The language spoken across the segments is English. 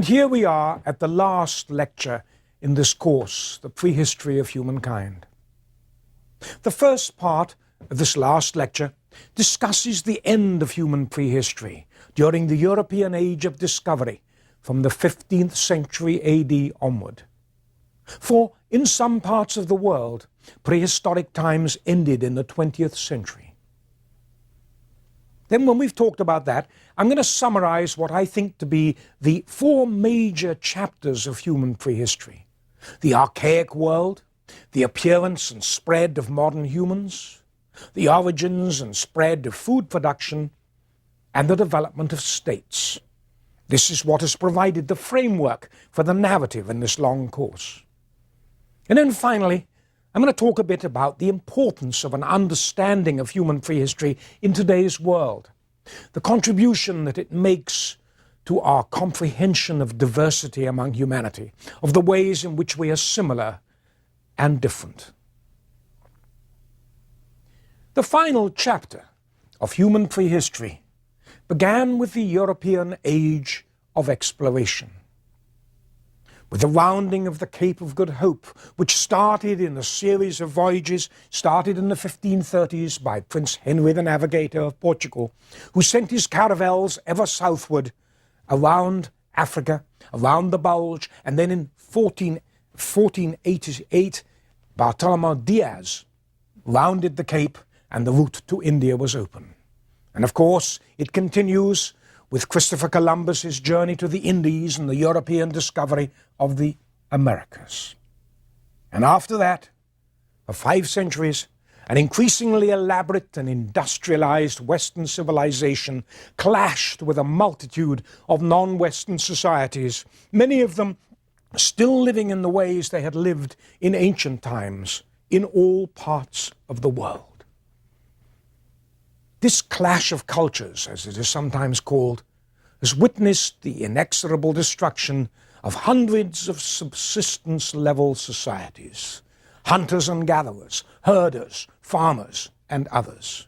And here we are at the last lecture in this course, The Prehistory of Humankind. The first part of this last lecture discusses the end of human prehistory during the European Age of Discovery from the 15th century AD onward. For in some parts of the world, prehistoric times ended in the 20th century. Then when we've talked about that, I'm going to summarize what I think to be the four major chapters of human prehistory: the archaic world, the appearance and spread of modern humans, the origins and spread of food production, and the development of states. This is what has provided the framework for the narrative in this long course. And then finally, I'm going to talk a bit about the importance of an understanding of human prehistory in today's world, the contribution that it makes to our comprehension of diversity among humanity, of the ways in which we are similar and different. The final chapter of human prehistory began with the European Age of Exploration, with the rounding of the Cape of Good Hope, which started in a series of voyages started in the 1530s by Prince Henry the Navigator of Portugal, who sent his caravels ever southward around Africa, around the Bulge, and then in 1488, Bartolomé Diaz rounded the Cape and the route to India was open. And of course, it continues with Christopher Columbus's journey to the Indies and the European discovery of the Americas. And after that, for 5 centuries, an increasingly elaborate and industrialized Western civilization clashed with a multitude of non-Western societies, many of them still living in the ways they had lived in ancient times in all parts of the world. This clash of cultures, as it is sometimes called, has witnessed the inexorable destruction of hundreds of subsistence-level societies, hunters and gatherers, herders, farmers, and others.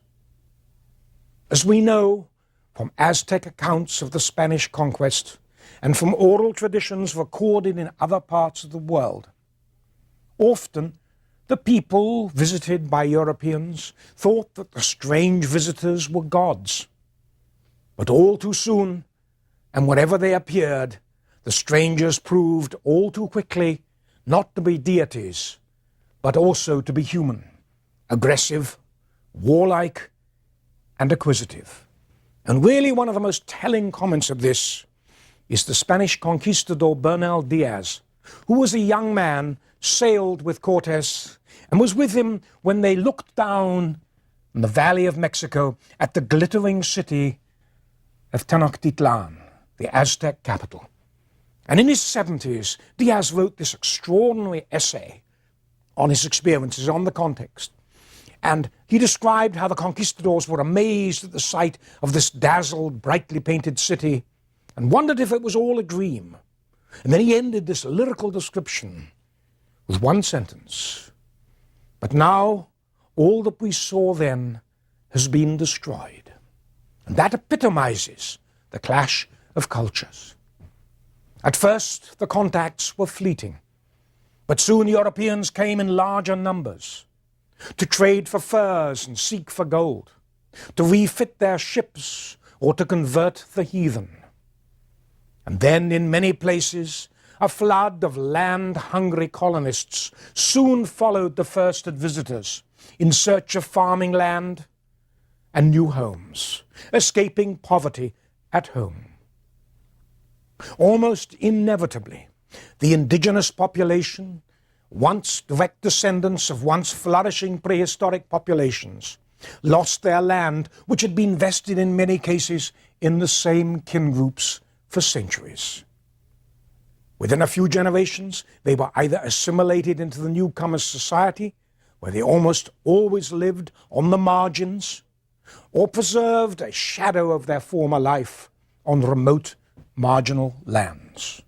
As we know from Aztec accounts of the Spanish conquest and from oral traditions recorded in other parts of the world, often the people visited by Europeans thought that the strange visitors were gods. But all too soon, and wherever they appeared, the strangers proved all too quickly not to be deities, but also to be human, aggressive, warlike, and acquisitive. And really one of the most telling comments of this is the Spanish conquistador Bernal Diaz, who was a young man, sailed with Cortes, and was with him when they looked down in the Valley of Mexico at the glittering city of Tenochtitlan, the Aztec capital. And in his 70s, Diaz wrote this extraordinary essay on his experiences, on the context. And he described how the conquistadors were amazed at the sight of this dazzled, brightly painted city and wondered if it was all a dream. And then he ended this lyrical description with one sentence: "But now all that we saw then has been destroyed." And that epitomizes the clash of cultures. At first, the contacts were fleeting, but soon Europeans came in larger numbers to trade for furs and seek for gold, to refit their ships or to convert the heathen. And then in many places, a flood of land-hungry colonists soon followed the first visitors in search of farming land and new homes, escaping poverty at home. Almost inevitably, the indigenous population, once direct descendants of once flourishing prehistoric populations, lost their land, which had been vested in many cases in the same kin groups for centuries. Within a few generations, they were either assimilated into the newcomers' society, where they almost always lived on the margins, or preserved a shadow of their former life on remote, marginal lands.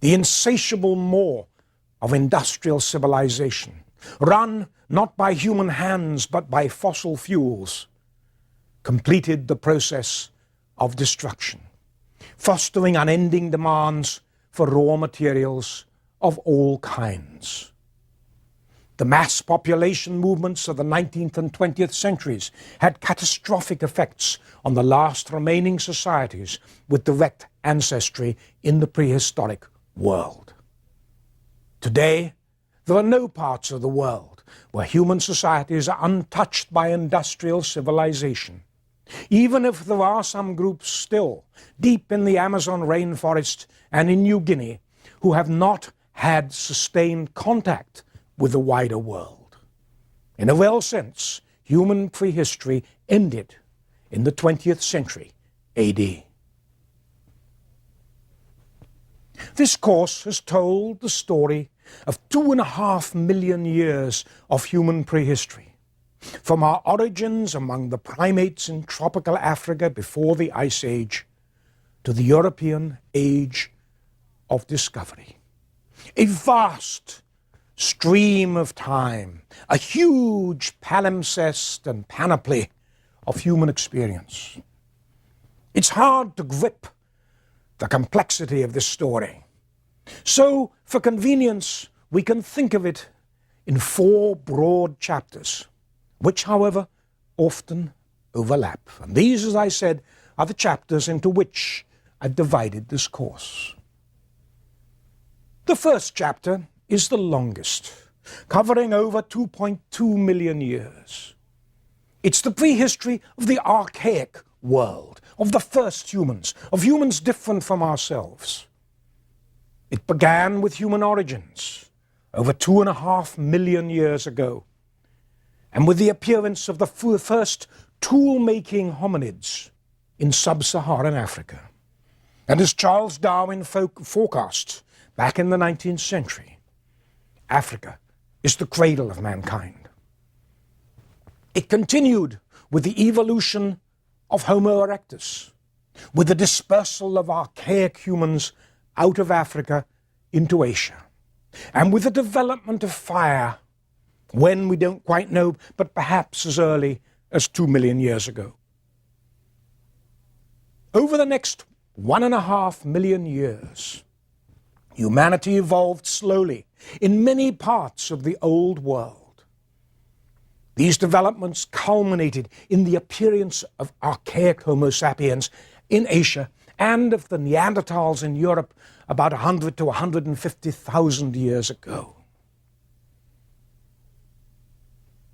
The insatiable maw of industrial civilization, run not by human hands but by fossil fuels, completed the process of destruction. fostering unending demands for raw materials of all kinds. The mass population movements of the 19th and 20th centuries had catastrophic effects on the last remaining societies with direct ancestry in the prehistoric world. Today, there are no parts of the world where human societies are untouched by industrial civilization, even if there are some groups still deep in the Amazon rainforest and in New Guinea who have not had sustained contact with the wider world. In a real sense, human prehistory ended in the 20th century AD. This course has told the story of 2.5 million years of human prehistory, from our origins among the primates in tropical Africa before the Ice Age to the European Age of Discovery. A vast stream of time, a huge palimpsest and panoply of human experience. It's hard to grip the complexity of this story. So, for convenience, we can think of it in 4 broad chapters, which, however, often overlap. And these, as I said, are the chapters into which I've divided this course. The first chapter is the longest, covering over 2.2 million years. It's the prehistory of the archaic world, of the first humans, of humans different from ourselves. It began with human origins over 2.5 million years ago, and with the appearance of the first tool-making hominids in sub-Saharan Africa. And as Charles Darwin forecast back in the 19th century, Africa is the cradle of mankind. It continued with the evolution of Homo erectus, with the dispersal of archaic humans out of Africa into Asia, and with the development of fire, when we don't quite know, but perhaps as early as 2 million years ago. Over the next 1.5 million years, humanity evolved slowly in many parts of the old world. These developments culminated in the appearance of archaic Homo sapiens in Asia and of the Neanderthals in Europe about 100 to 150,000 years ago.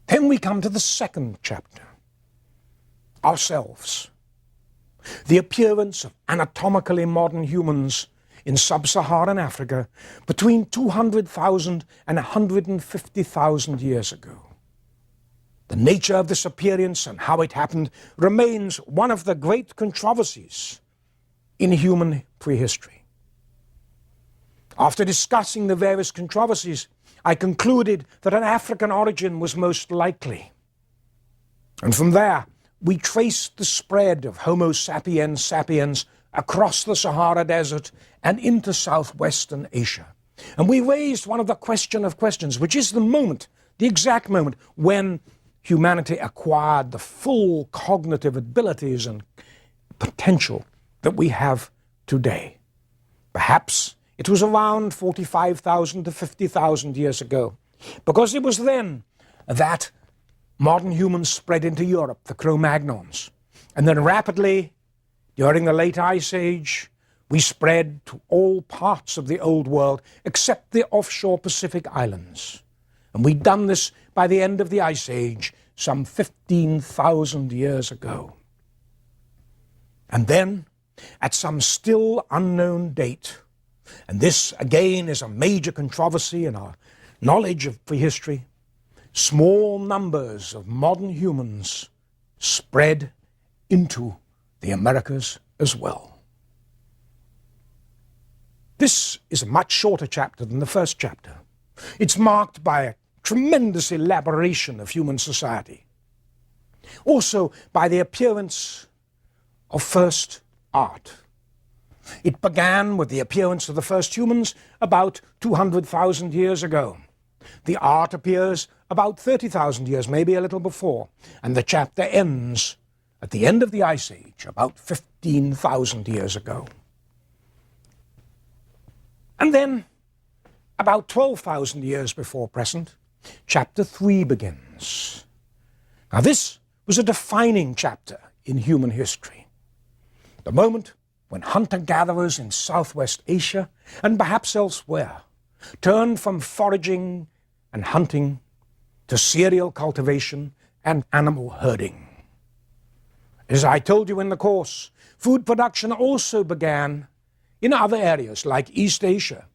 Then we come to the second chapter, ourselves. The appearance of anatomically modern humans in sub-Saharan Africa between 200,000 and 150,000 years ago. The nature of this appearance and how it happened remains one of the great controversies in human prehistory. After discussing the various controversies, I concluded that an African origin was most likely. And from there, we traced the spread of Homo sapiens sapiens across the Sahara Desert and into southwestern Asia. And we raised one of the question of questions, which is the moment, the exact moment, when humanity acquired the full cognitive abilities and potential that we have today. Perhaps it was around 45,000 to 50,000 years ago, because it was then that modern humans spread into Europe, the Cro Magnons. And then rapidly, during the late Ice Age, we spread to all parts of the Old World except the offshore Pacific islands. And we'd done this by the end of the Ice Age, some 15,000 years ago. And then, at some still unknown date, and this again is a major controversy in our knowledge of prehistory, small numbers of modern humans spread into the Americas as well. This is a much shorter chapter than the first chapter. It's marked by a tremendous elaboration of human society. Also by the appearance of first art. It began with the appearance of the first humans about 200,000 years ago. The art appears about 30,000 years, maybe a little before, and the chapter ends at the end of the Ice Age, about 15,000 years ago. And then, about 12,000 years before present, chapter 3 begins. Now this was a defining chapter in human history. The moment when hunter-gatherers in Southwest Asia, and perhaps elsewhere, turned from foraging and hunting to cereal cultivation and animal herding. As I told you in the course, food production also began in other areas like East Asia.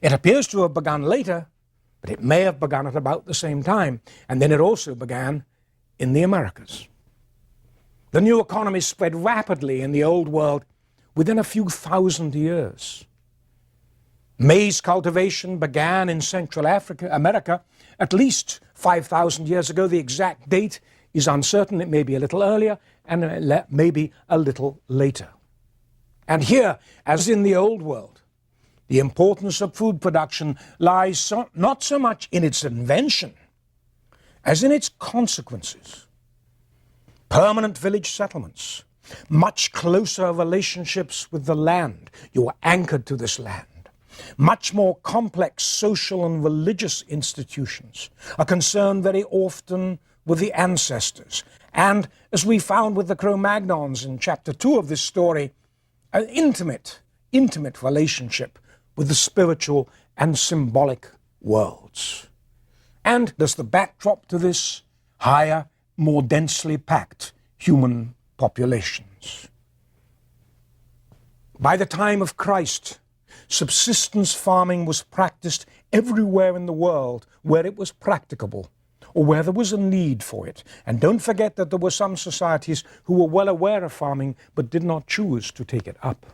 It appears to have begun later, but it may have begun at about the same time, and then it also began in the Americas. The new economy spread rapidly in the Old World within a few thousand years. Maize cultivation began in Central America at least 5,000 years ago. The exact date is uncertain. It may be a little earlier and maybe a little later. And here, as in the Old World, the importance of food production lies not so much in its invention as in its consequences. Permanent village settlements, much closer relationships with the land. You are anchored to this land. Much more complex social and religious institutions are concerned very often with the ancestors. And as we found with the Cro Magnons in chapter 2 of this story, an intimate relationship with the spiritual and symbolic worlds. And there's the backdrop to this: higher, more densely packed human populations. By the time of Christ, subsistence farming was practiced everywhere in the world where it was practicable or where there was a need for it. And don't forget that there were some societies who were well aware of farming but did not choose to take it up.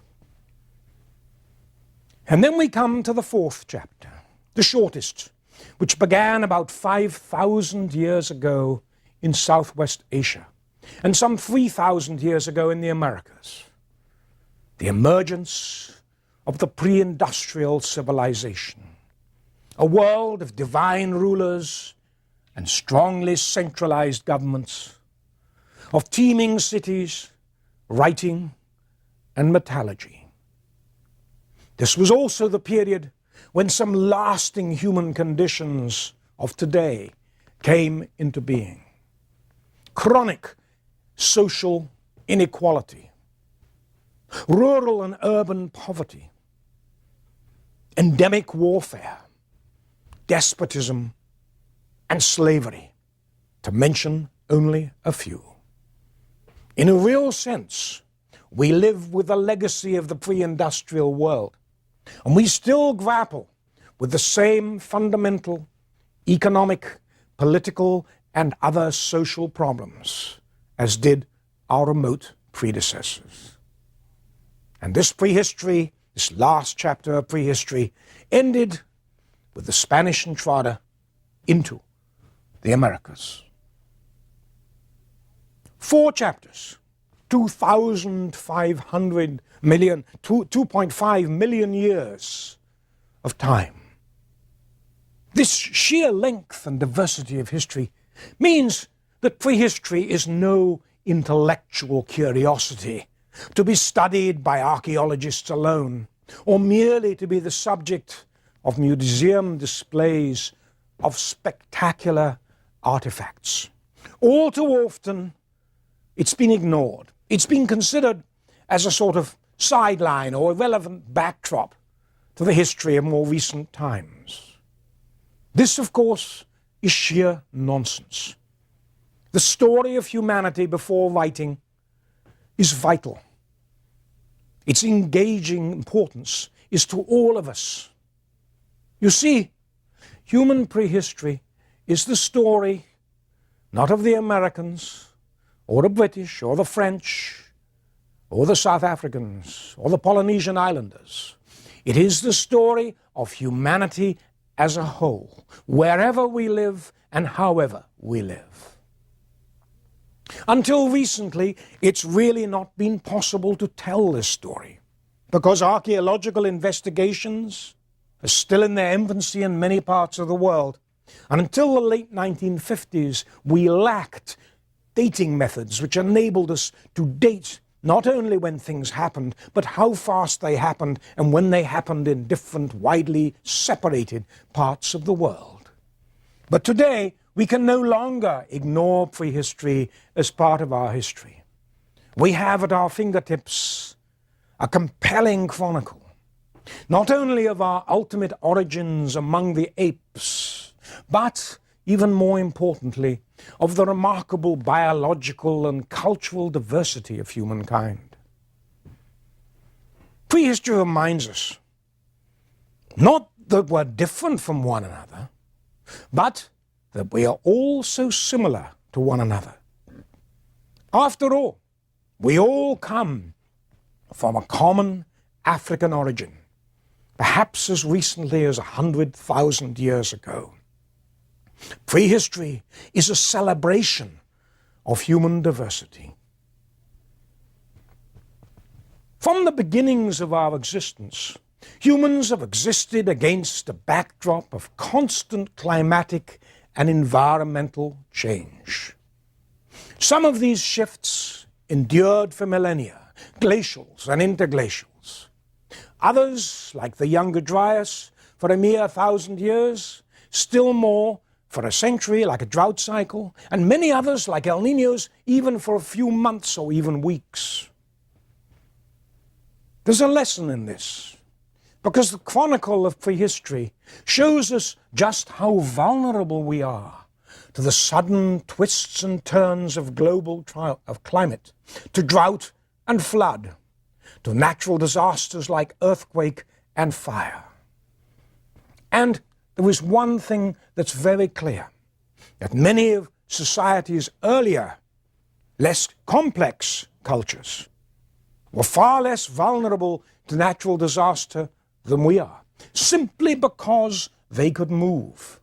And then we come to the 4th chapter, the shortest, which began about 5,000 years ago in Southwest Asia and some 3,000 years ago in the Americas. The emergence of the pre-industrial civilization, a world of divine rulers and strongly centralized governments, of teeming cities, writing, and metallurgy. This was also the period when some lasting human conditions of today came into being. Chronic social inequality, rural and urban poverty, endemic warfare, despotism, and slavery, to mention only a few. In a real sense, we live with the legacy of the pre-industrial world, and we still grapple with the same fundamental economic, political, and other social problems as did our remote predecessors. And this prehistory, this last chapter of prehistory, ended with the Spanish entrada into the Americas. 4 chapters, 2.5 million years of time. This sheer length and diversity of history means that prehistory is no intellectual curiosity to be studied by archaeologists alone, or merely to be the subject of museum displays of spectacular artifacts. All too often, it's been ignored. It's been considered as a sort of sideline or irrelevant backdrop to the history of more recent times. This, of course, is sheer nonsense. The story of humanity before writing is vital. Its engaging importance is to all of us. You see, human prehistory is the story not of the Americans, or the British, or the French, or the South Africans, or the Polynesian Islanders. It is the story of humanity as a whole, wherever we live and however we live. Until recently, it's really not been possible to tell this story, because archaeological investigations are still in their infancy in many parts of the world. And until the late 1950s, we lacked dating methods which enabled us to date not only when things happened, but how fast they happened and when they happened in different, widely separated parts of the world. But today, we can no longer ignore prehistory as part of our history. We have at our fingertips a compelling chronicle, not only of our ultimate origins among the apes, but, even more importantly, of the remarkable biological and cultural diversity of humankind. Prehistory reminds us not that we're different from one another, but that we are all so similar to one another. After all, we all come from a common African origin, perhaps as recently as 100,000 years ago. Prehistory is a celebration of human diversity. From the beginnings of our existence, humans have existed against a backdrop of constant climatic and environmental change. Some of these shifts endured for millennia, glacials and interglacials. Others, like the Younger Dryas, for a mere 1,000 years, still more for a century, like a drought cycle, and many others, like El Niños, even for a few months or even weeks. There's a lesson in this, because the chronicle of prehistory shows us just how vulnerable we are to the sudden twists and turns of global climate, to drought and flood, to natural disasters like earthquake and fire. And there is one thing that's very clear, that many of society's earlier, less complex cultures were far less vulnerable to natural disaster than we are, simply because they could move.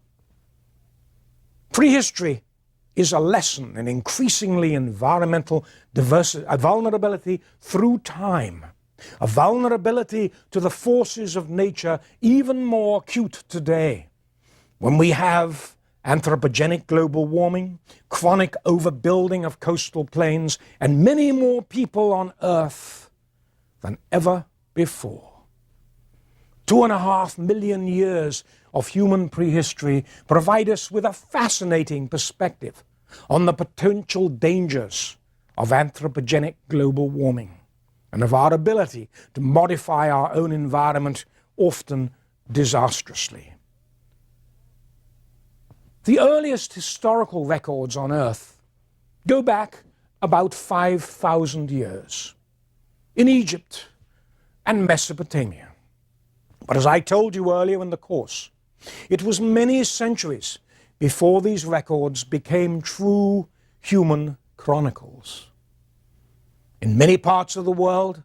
Prehistory is a lesson in increasingly environmental vulnerability through time, a vulnerability to the forces of nature even more acute today, when we have anthropogenic global warming, chronic overbuilding of coastal plains, and many more people on Earth than ever before. 2.5 million years of human prehistory provide us with a fascinating perspective on the potential dangers of anthropogenic global warming and of our ability to modify our own environment, often disastrously. The earliest historical records on Earth go back about 5,000 years in Egypt and Mesopotamia. But as I told you earlier in the course, it was many centuries before these records became true human chronicles. In many parts of the world,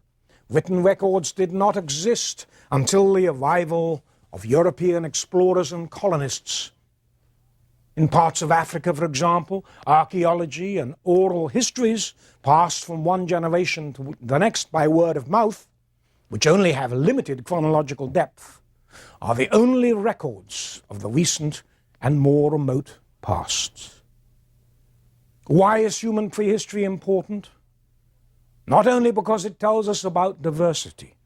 written records did not exist until the arrival of European explorers and colonists. In parts of Africa, for example, archaeology and oral histories passed from one generation to the next by word of mouth, which only have limited chronological depth, are the only records of the recent and more remote past. Why is human prehistory important? Not only because it tells us about diversity,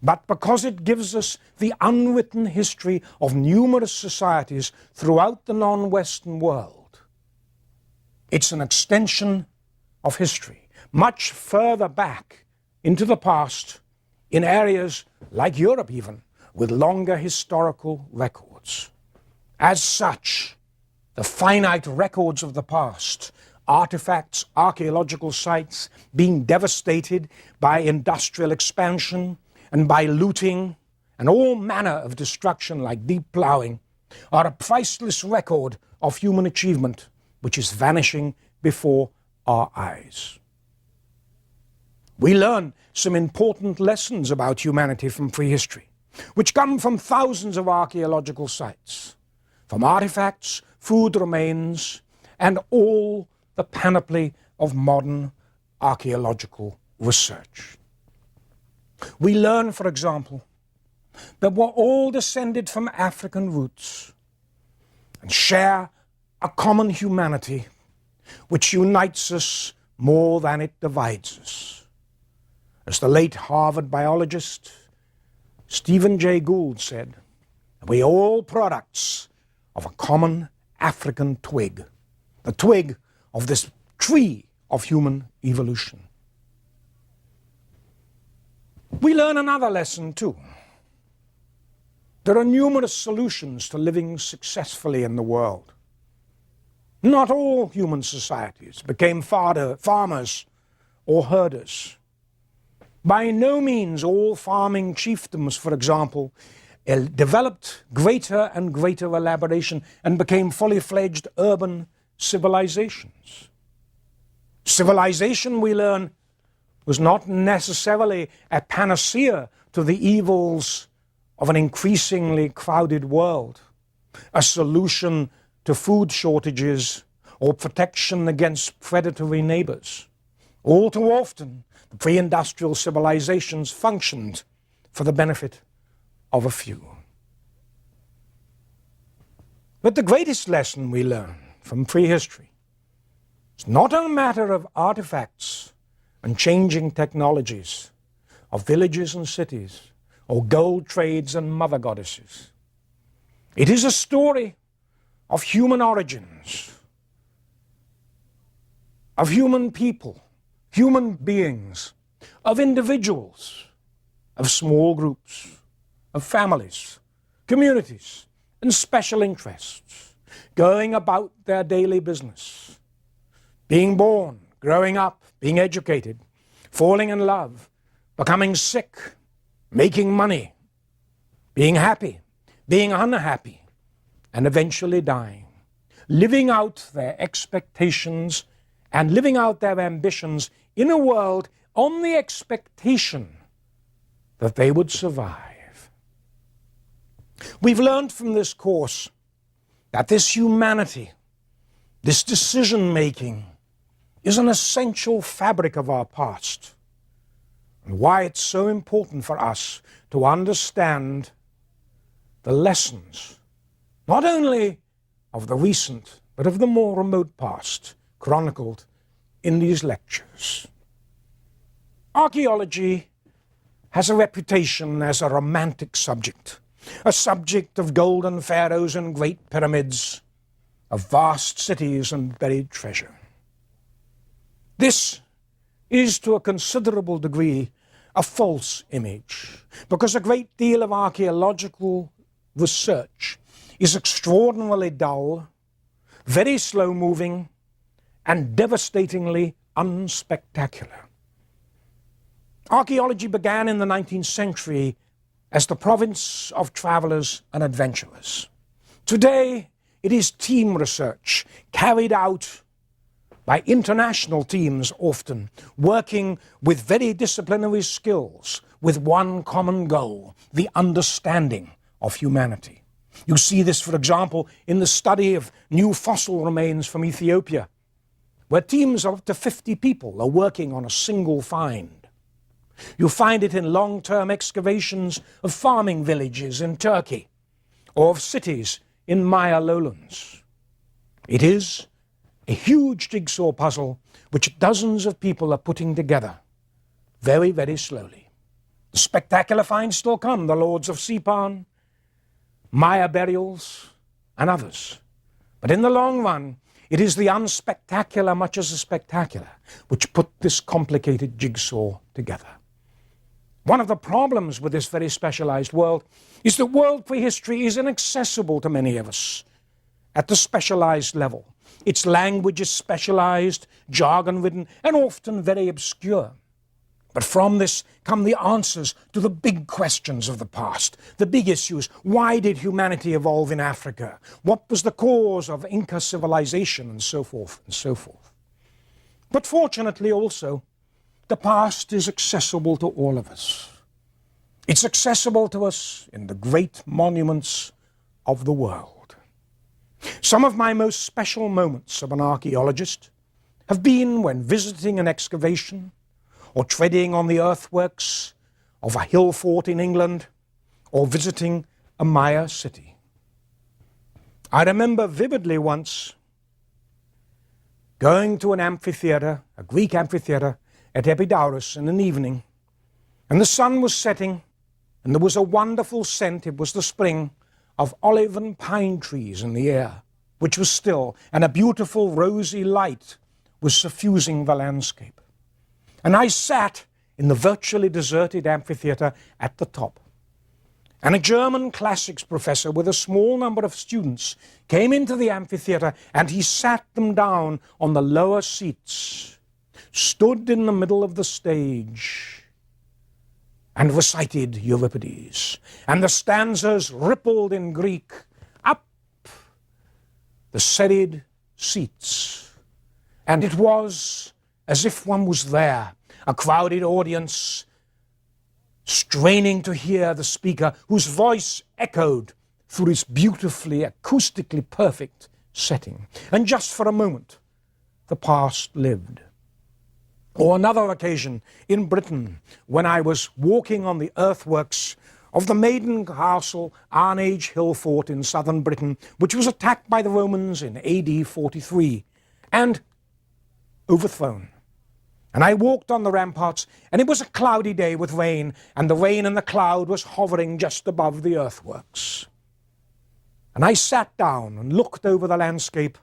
but because it gives us the unwritten history of numerous societies throughout the non-Western world. It's an extension of history, much further back into the past, in areas like Europe even, with longer historical records. As such, the finite records of the past, artifacts, archaeological sites being devastated by industrial expansion and by looting and all manner of destruction like deep plowing, are a priceless record of human achievement which is vanishing before our eyes. We learn some important lessons about humanity from prehistory, which come from thousands of archaeological sites, from artifacts, food remains, and all the panoply of modern archaeological research. We learn, for example, that we're all descended from African roots and share a common humanity which unites us more than it divides us. As the late Harvard biologist Stephen Jay Gould said, we are all products of a common African twig, the twig of this tree of human evolution. We learn another lesson too. There are numerous solutions to living successfully in the world. Not all human societies became farmers or herders. By no means all farming chiefdoms, for example, developed greater and greater elaboration and became fully fledged urban civilizations. Civilization, we learn, was not necessarily a panacea to the evils of an increasingly crowded world, a solution to food shortages or protection against predatory neighbors. All too often, the pre-industrial civilizations functioned for the benefit of a few. But the greatest lesson we learn from prehistory is not a matter of artifacts and changing technologies, of villages and cities, or gold trades and mother goddesses. It is a story of human origins, of human people, human beings, of individuals, of small groups, of families, communities, and special interests, going about their daily business, being born, growing up, being educated, falling in love, becoming sick, making money, being happy, being unhappy, and eventually dying, living out their expectations and living out their ambitions in a world on the expectation that they would survive. We've learned from this course that this humanity, this decision-making, is an essential fabric of our past, and why it's so important for us to understand the lessons, not only of the recent, but of the more remote past, chronicled in these lectures. Archaeology has a reputation as a romantic subject, a subject of golden pharaohs and great pyramids, of vast cities and buried treasure. This is to a considerable degree a false image, because a great deal of archaeological research is extraordinarily dull, very slow-moving, and devastatingly unspectacular. Archaeology began in the 19th century as the province of travelers and adventurers. Today, it is team research carried out by international teams, often working with very disciplinary skills, with one common goal: the understanding of humanity. You see this, for example, in the study of new fossil remains from Ethiopia, where teams of up to 50 people are working on a single find. You find it in long-term excavations of farming villages in Turkey, or of cities in Maya lowlands. It is a huge jigsaw puzzle which dozens of people are putting together, very, very slowly. The spectacular finds still come: the lords of Sipan, Maya burials, and others. But in the long run, it is the unspectacular much as the spectacular which put this complicated jigsaw together. One of the problems with this very specialized world is that world prehistory is inaccessible to many of us at the specialized level. Its language is specialized, jargon-ridden, and often very obscure. But from this come the answers to the big questions of the past, the big issues. Why did humanity evolve in Africa? What was the cause of Inca civilization? And so forth, and so forth. But fortunately also, the past is accessible to all of us. It's accessible to us in the great monuments of the world. Some of my most special moments of an archaeologist have been when visiting an excavation, or treading on the earthworks of a hill fort in England, or visiting a Maya city. I remember vividly once going to an amphitheater, a Greek amphitheater, at Epidaurus in an evening, And the sun was setting, and there was a wonderful scent, it was the spring, of olive and pine trees in the air, which was still, and a beautiful rosy light was suffusing the landscape. And I sat in the virtually deserted amphitheater at the top. And a German classics professor with a small number of students came into the amphitheater, and he sat them down on the lower seats, stood in the middle of the stage, and recited Euripides. And the stanzas rippled in Greek up the serried seats. And it was as if one was there, a crowded audience, straining to hear the speaker, whose voice echoed through this beautifully, acoustically perfect setting. And just for a moment, the past lived. Or another occasion in Britain, when I was walking on the earthworks of the maiden castle Arnage Hill Fort in southern Britain, which was attacked by the Romans in AD 43 and overthrown. And I walked on the ramparts, and it was a cloudy day with rain, and the rain and the cloud was hovering just above the earthworks. And I sat down and looked over the landscape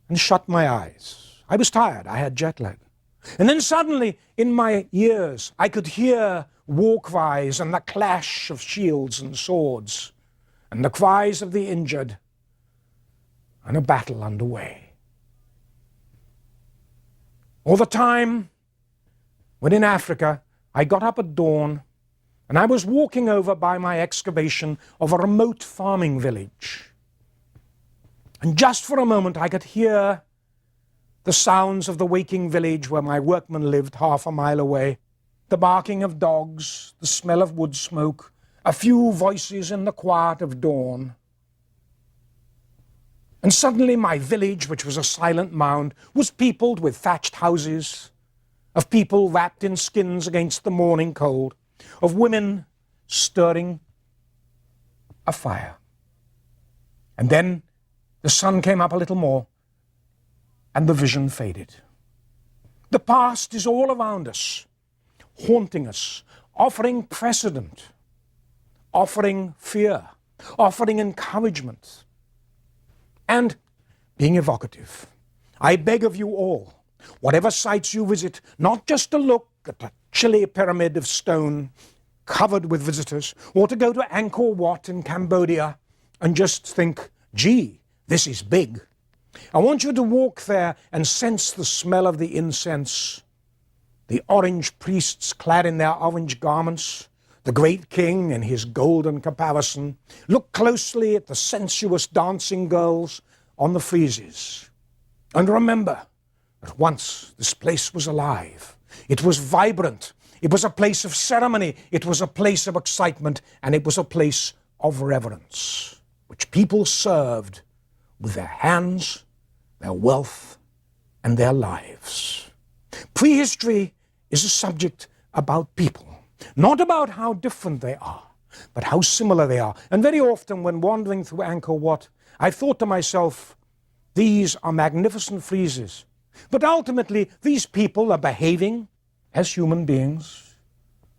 and shut my eyes. I was tired, I had jet lag. And then suddenly, in my ears, I could hear war cries and the clash of shields and swords, and the cries of the injured, and a battle underway. Or the time when in Africa I got up at dawn and I was walking over by my excavation of a remote farming village. And just for a moment I could hear the sounds of the waking village where my workmen lived half a mile away, the barking of dogs, the smell of wood smoke, a few voices in the quiet of dawn. And suddenly my village, which was a silent mound, was peopled with thatched houses, of people wrapped in skins against the morning cold, of women stirring a fire. And then the sun came up a little more, and the vision faded. The past is all around us, haunting us, offering precedent, offering fear, offering encouragement, and being evocative. I beg of you all, whatever sites you visit, not just to look at the chilly pyramid of stone covered with visitors, or to go to Angkor Wat in Cambodia and just think, gee, this is big. I want you to walk there and sense the smell of the incense, the orange priests clad in their orange garments, the great king in his golden caparison. Look closely at the sensuous dancing girls on the friezes. And remember that once this place was alive. It was vibrant. It was a place of ceremony. It was a place of excitement. And it was a place of reverence, which people served with their hands, their wealth, and their lives. Prehistory is a subject about people, not about how different they are, but how similar they are. And very often when wandering through Angkor Wat, I thought to myself, these are magnificent friezes, but ultimately these people are behaving as human beings,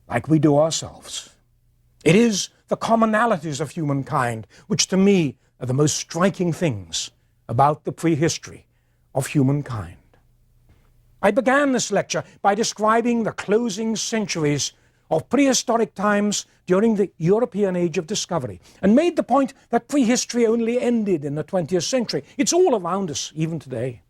like we do ourselves. It is the commonalities of humankind which to me are the most striking things about the prehistory of humankind. I began this lecture by describing the closing centuries of prehistoric times during the European Age of Discovery, and made the point that prehistory only ended in the 20th century. It's all around us, even today.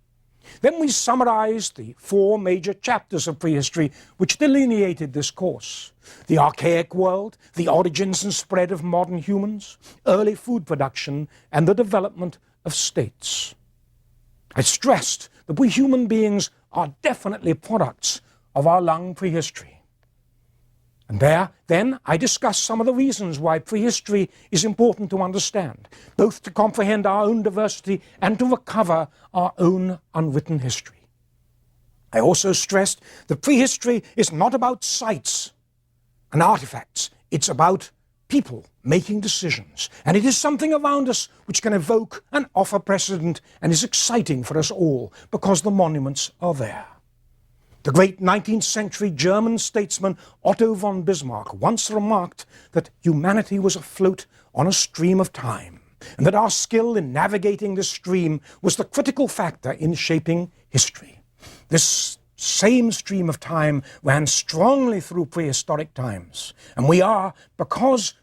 Then we summarized the 4 major chapters of prehistory which delineated this course: the archaic world, the origins and spread of modern humans, early food production, and the development of states. I stressed that we human beings are definitely products of our long prehistory. And then I discussed some of the reasons why prehistory is important to understand, both to comprehend our own diversity and to recover our own unwritten history. I also stressed that prehistory is not about sites and artifacts. It's about people making decisions. And it is something around us which can evoke and offer precedent and is exciting for us all because the monuments are there. The great 19th century German statesman Otto von Bismarck once remarked that humanity was afloat on a stream of time, and that our skill in navigating this stream was the critical factor in shaping history. This same stream of time ran strongly through prehistoric times, and we are because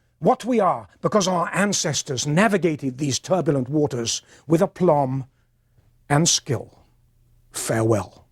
our ancestors navigated these turbulent waters with aplomb and skill. Farewell.